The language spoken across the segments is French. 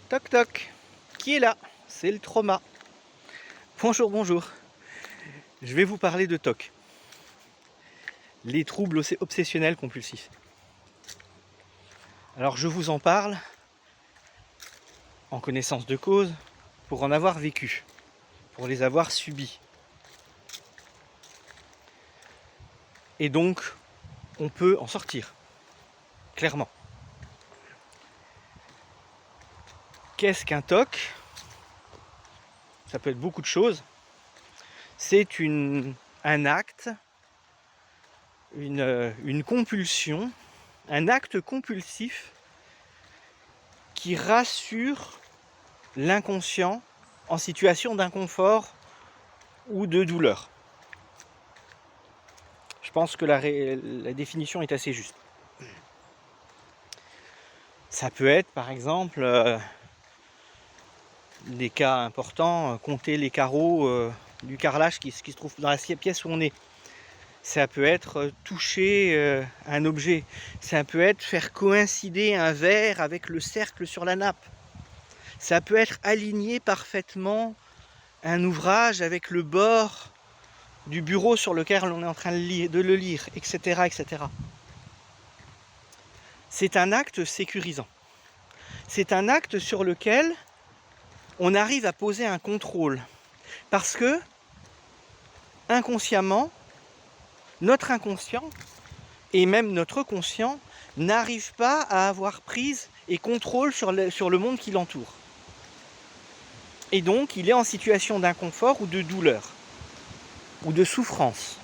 Toc toc, qui est là? C'est le trauma. Bonjour, bonjour. Je vais vous parler de TOC. Les troubles obsessionnels compulsifs. Alors je vous en parle en connaissance de cause pour en avoir vécu, pour les avoir subis. Et donc, on peut en sortir, clairement. Qu'est-ce qu'un TOC? Ça peut être beaucoup de choses. C'est un acte, une compulsion, un acte compulsif qui rassure l'inconscient en situation d'inconfort ou de douleur. Je pense que la définition est assez juste. Ça peut être par exemple des cas importants, compter les carreaux du carrelage qui se trouve dans la pièce où on est. Ça peut être toucher un objet. Ça peut être faire coïncider un verre avec le cercle sur la nappe. Ça peut être aligner parfaitement un ouvrage avec le bord du bureau sur lequel on est en train de le lire, etc., etc. C'est un acte sécurisant. C'est un acte sur lequel on arrive à poser un contrôle. Parce que, inconsciemment, notre inconscient et même notre conscient n'arrive pas à avoir prise et contrôle sur le monde qui l'entoure. Et donc, il est en situation d'inconfort ou de douleur, ou de souffrance.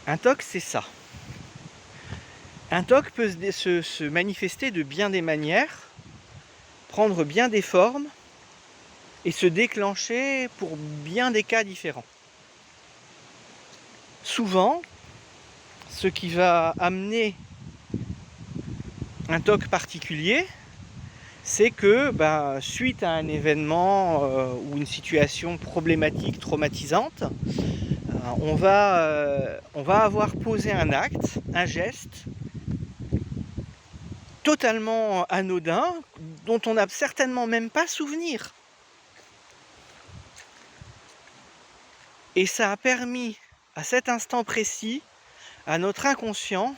Un TOC, c'est ça. Un TOC peut se manifester de bien des manières, prendre bien des formes et se déclencher pour bien des cas différents. Souvent, ce qui va amener un TOC particulier, c'est que suite à un événement ou une situation problématique, traumatisante, on va avoir posé un acte, un geste totalement anodin, dont on n'a certainement même pas souvenir. Et ça a permis, à cet instant précis, à notre inconscient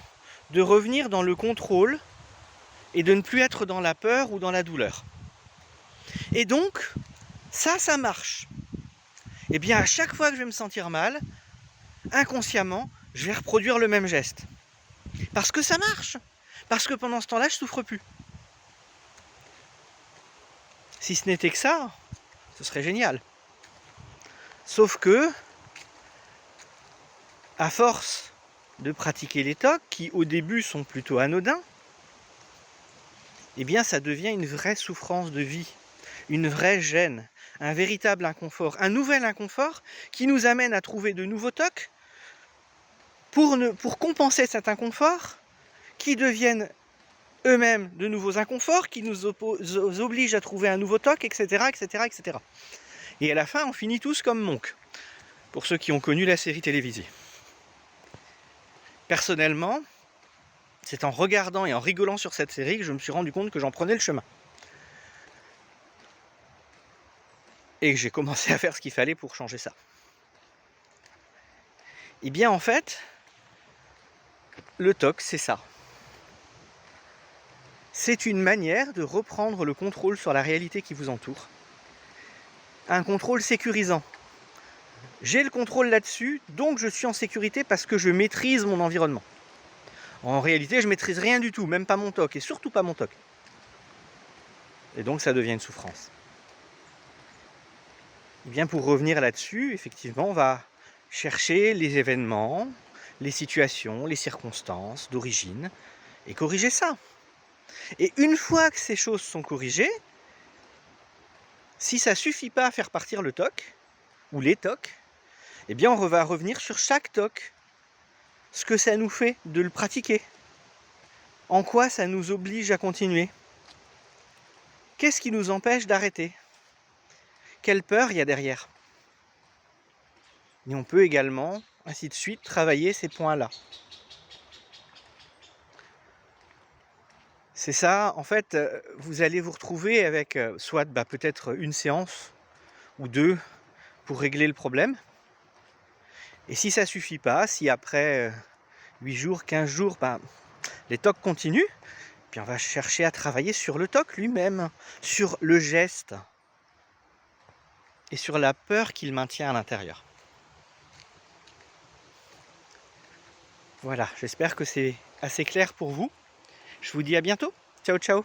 de revenir dans le contrôle et de ne plus être dans la peur ou dans la douleur. Et donc, ça marche. Et bien, à chaque fois que je vais me sentir mal, inconsciemment, je vais reproduire le même geste. Parce que ça marche. Parce que pendant ce temps-là, je ne souffre plus. Si ce n'était que ça, ce serait génial. Sauf que, à force de pratiquer les TOC, qui au début sont plutôt anodins, eh bien ça devient une vraie souffrance de vie, une vraie gêne, un véritable inconfort, un nouvel inconfort qui nous amène à trouver de nouveaux TOC pour compenser cet inconfort, qui deviennent eux-mêmes de nouveaux inconforts, qui nous obligent à trouver un nouveau TOC, etc., etc., etc. Et à la fin, on finit tous comme Monk, pour ceux qui ont connu la série télévisée. Personnellement, c'est en regardant et en rigolant sur cette série que je me suis rendu compte que j'en prenais le chemin. Et que j'ai commencé à faire ce qu'il fallait pour changer ça. Et bien en fait, le TOC, c'est ça. C'est une manière de reprendre le contrôle sur la réalité qui vous entoure. Un contrôle sécurisant. J'ai le contrôle là-dessus, donc je suis en sécurité parce que je maîtrise mon environnement. En réalité, je maîtrise rien du tout, même pas mon TOC, et surtout pas mon TOC. Et donc ça devient une souffrance. Et bien pour revenir là-dessus, effectivement, on va chercher les événements, les situations, les circonstances d'origine, et corriger ça. Et une fois que ces choses sont corrigées, si ça ne suffit pas à faire partir le TOC, ou les TOC, eh bien on va revenir sur chaque TOC, ce que ça nous fait de le pratiquer, en quoi ça nous oblige à continuer, qu'est-ce qui nous empêche d'arrêter, quelle peur il y a derrière. Et on peut également, ainsi de suite, travailler ces points-là. C'est ça, en fait, vous allez vous retrouver avec, soit, peut-être une séance ou 2 pour régler le problème. Et si ça suffit pas, si après, 8 jours, 15 jours, les TOC continuent, puis on va chercher à travailler sur le TOC lui-même, sur le geste et sur la peur qu'il maintient à l'intérieur. Voilà, j'espère que c'est assez clair pour vous. Je vous dis à bientôt. Ciao, ciao.